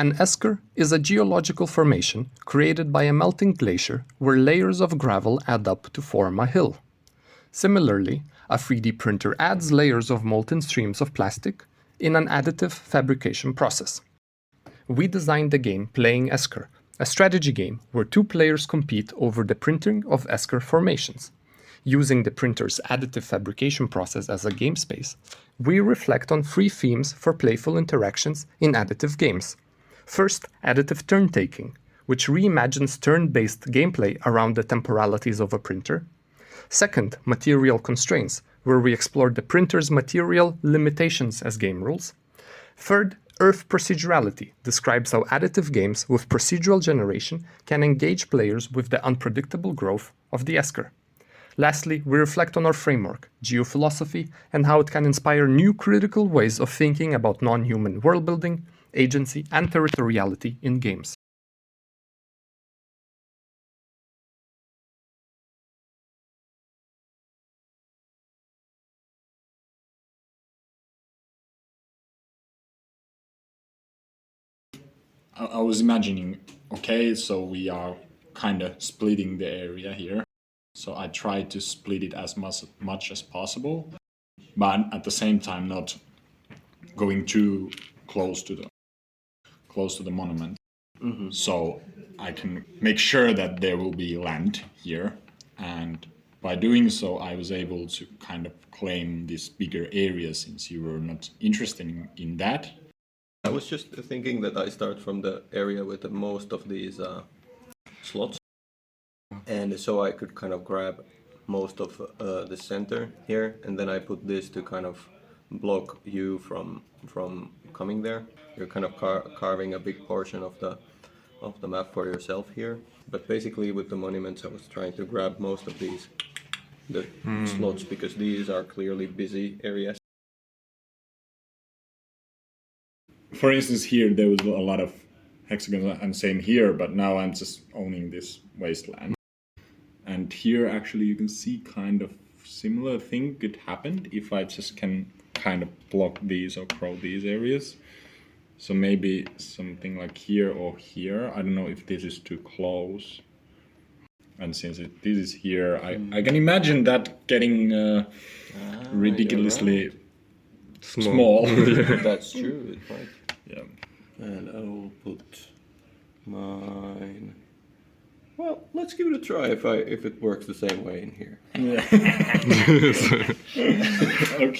An esker is a geological formation created by a melting glacier where layers of gravel add up to form a hill. Similarly, a 3D printer adds layers of molten streams of plastic in an additive fabrication process. We designed the game Playing Esker, a strategy game where two players compete over the printing of esker formations. Using the printer's additive fabrication process as a game space, we reflect on three themes for playful interactions in additive games. First, additive turn-taking, which reimagines turn-based gameplay around the temporalities of a printer. Second, material constraints, where we explore the printer's material limitations as game rules. Third, Earth-procedurality describes how additive games with procedural generation can engage players with the unpredictable growth of the esker. Lastly, we reflect on our framework, geophilosophy, and how it can inspire new critical ways of thinking about non-human world-building, agency, and territoriality in games. I was imagining, okay, so we are kind of splitting the area here. So I tried to split it as much as possible, but at the same time not going too close to the monument. Mm-hmm. So I can make sure that there will be land here, and by doing so I was able to kind of claim this bigger area since you were not interested in that. I was just thinking that I start from the area with the most of these slots, and so I could kind of grab most of the center here, and then I put this to kind of block you from coming there. You're kind of carving a big portion of the map for yourself here. But basically with the monuments I was trying to grab most of the slots, because these are clearly busy areas. For instance, here there was a lot of hexagons, and same here, but now I'm just owning this wasteland. And here actually you can see kind of similar thing could happen if I just can kind of block these or crow these areas. So maybe something like here or here. I don't know if this is too close. And since this is here, I can imagine that getting ridiculously small. That's true, right? Yeah. And I will put mine. Well, let's give it a try if it works the same way in here. Yeah. Okay.